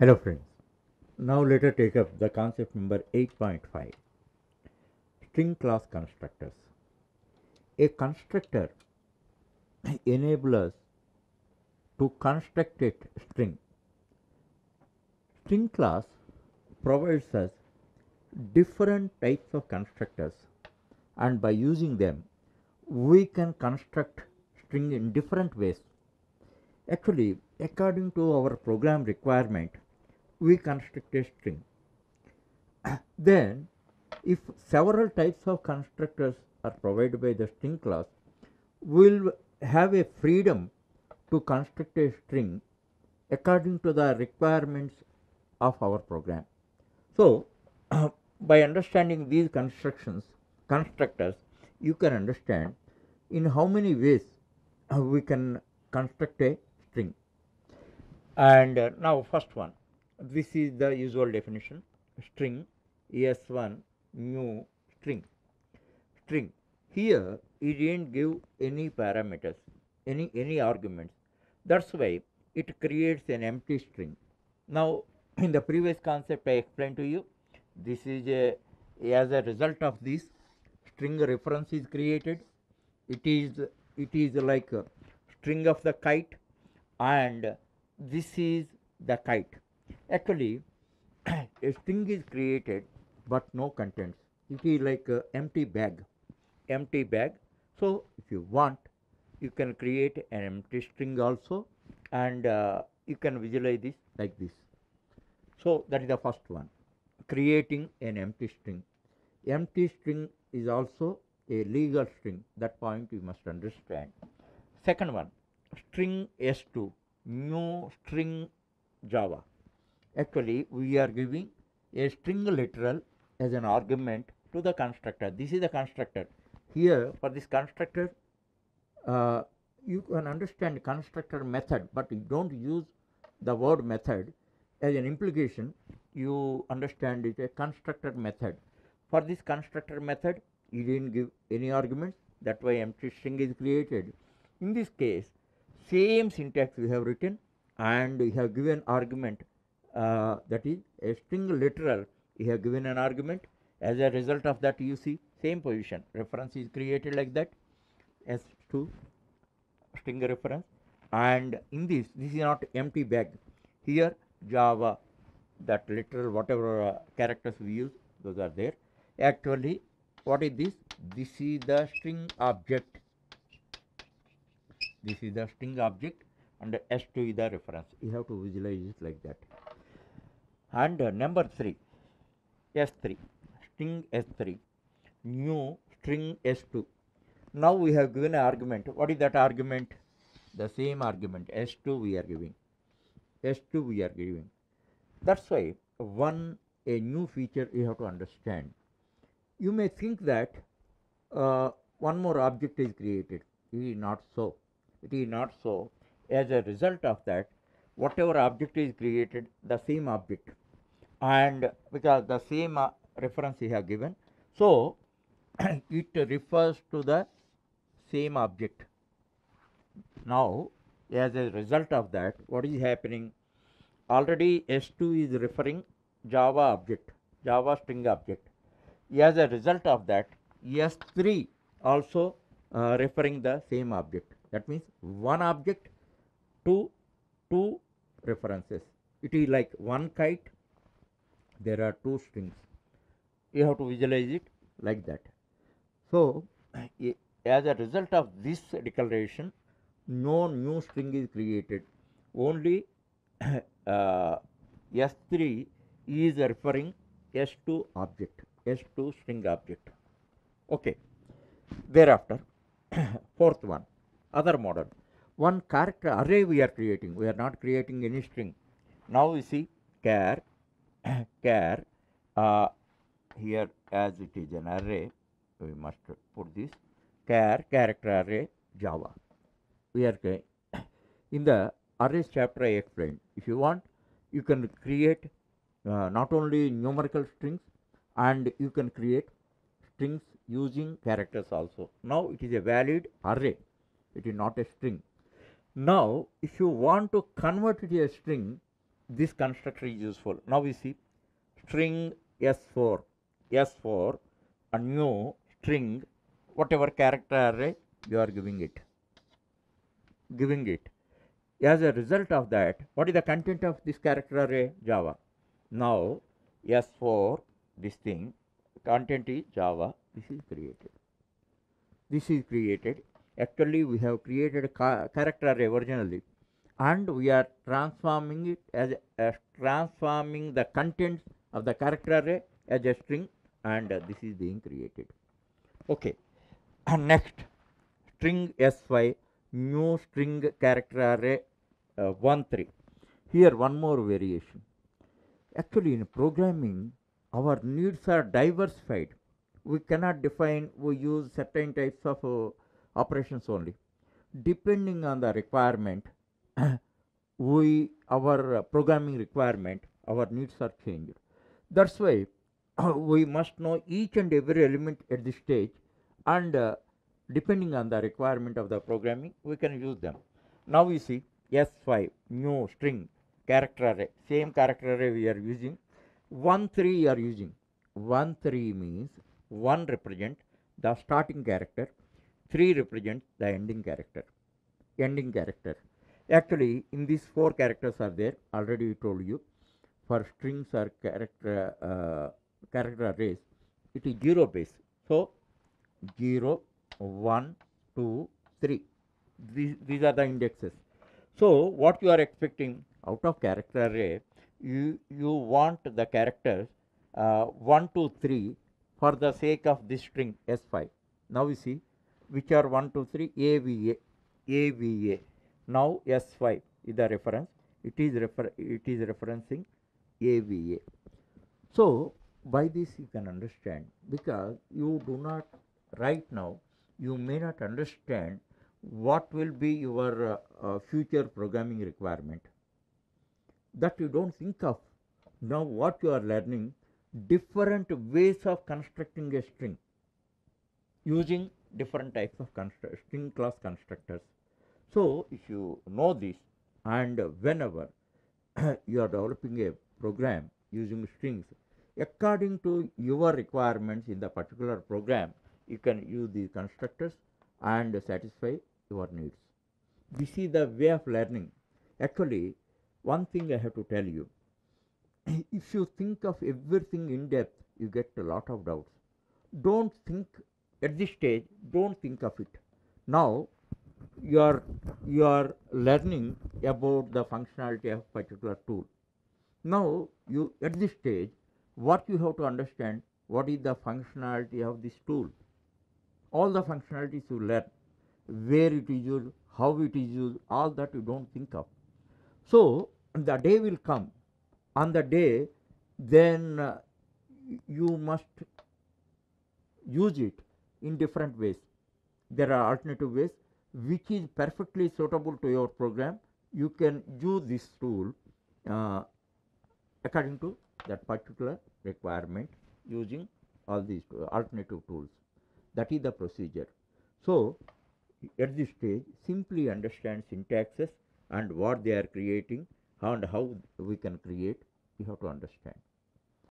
Hello friends, now let us take up the concept number 8.5, string class constructors. A constructor enables us to construct a string. String class provides us different types of constructors, and by using them we can construct string in different ways. Actually, according to our program requirement, we construct a string. Then, if several types of constructors are provided by the string class, we will have a freedom to construct a string according to the requirements of our program. So, by understanding these constructors, you can understand in how many ways we can construct a string. And now, first one, this is the usual definition: string s1 new string. String here it didn't give any parameters, any arguments. That's why it creates an empty string. Now, in the previous concept I explained to you, this is as a result of this, string reference is created. It is like a string of the kite, and this is the kite. Actually, a string is created but no contents. It is like a empty bag. So if you want, you can create an empty string also, and you can visualize this like this. So that is the first one, creating an empty string. Empty string is also a legal string. That point you must understand. Second one, string s2 new string Java. Actually, we are giving a string literal as an argument to the constructor. This is the constructor. Here, for this constructor, you can understand constructor method, but you don't use the word method as an implication. You understand it a constructor method. For this constructor method, you didn't give any arguments. That's why empty string is created. In this case, same syntax we have written, and we have given argument, that is a string literal. We have given an argument. As a result of that, you see same position, reference is created like that, s2 string reference. And in this is not empty bag. Here Java, that literal whatever characters we use, those are there. Actually, what is this? This is the string object. This is the string object, and s2 is the reference. You have to visualize it like that. And number 3, s3 string s3 new string s2. Now we have given an argument. What is that argument? The same argument, s2 we are giving. S2 we are giving. That's why a new feature you have to understand. You may think that one more object is created. It is not so. It is not so. As a result of that, whatever object is created, the same object, and because the same reference you have given, so it refers to the same object. Now, as a result of that, what is happening? Already s2 is referring Java object, Java string object. As a result of that, s3 also referring the same object. That means one object to two references. It is like one kite, there are two strings. You have to visualize it like that. So, as a result of this declaration, no new string is created. Only s3 is referring s2 object, s2 string object. Okay. Thereafter, fourth one, other model. One character array we are creating. We are not creating any string. Now we see char char here, as it is an array, we must put this char character array Java. We are in the arrays chapter I explained. If you want, you can create not only numerical strings, and you can create strings using characters also. Now it is a valid array. It is not a string. Now, if you want to convert it to a string, this constructor is useful. Now we see string S4 a new string, whatever character array you are giving it. As a result of that, what is the content of this character array? Java. Now S4, this thing, content is Java. This is created. Actually, we have created a character array originally, and we are transforming it as transforming the contents of the character array as a string, and this is being created. Okay. And next, string S5, new string character array 1 3. Here one more variation. Actually, in programming, our needs are diversified. We cannot define, we use certain types of operations only. Depending on the requirement, our programming requirement, our needs are changed. That's why we must know each and every element at this stage, and depending on the requirement of the programming, we can use them. Now we see S5, new string character array, same character array we are using. 1 3 we are using. 1 3 means 1 represent the starting character, 3 represents the ending character. Actually, in these 4 characters are there, already told you. For strings or character arrays, it is 0 base. So 0 1 2 3, these are the indexes. So what you are expecting out of character array, you want the characters 1 2 3 for the sake of this string S5. Now we see which are 1 2 3 AVA. Now S5 is the reference, it is referencing AVA. So by this you can understand, because you do not right now, you may not understand what will be your future programming requirement, that you don't think of. Now what you are learning, different ways of constructing a string using different types of string class constructors. So if you know this, and whenever you are developing a program using strings according to your requirements in the particular program, you can use these constructors and satisfy your needs. This is the way of learning. Actually, one thing I have to tell you, if you think of everything in depth, you get a lot of doubts. Don't think at this stage, don't think of it. Now you are learning about the functionality of particular tool. Now you at this stage, what you have to understand, what is the functionality of this tool. All the functionalities you learn, where it is used, how it is used, all that you don't think of. So the day will come, on the day then you must use it in different ways. There are alternative ways which is perfectly suitable to your program. You can use this tool according to that particular requirement, using all these alternative tools. That is the procedure. So at this stage, simply understand syntaxes and what they are creating and how we can create, you have to understand.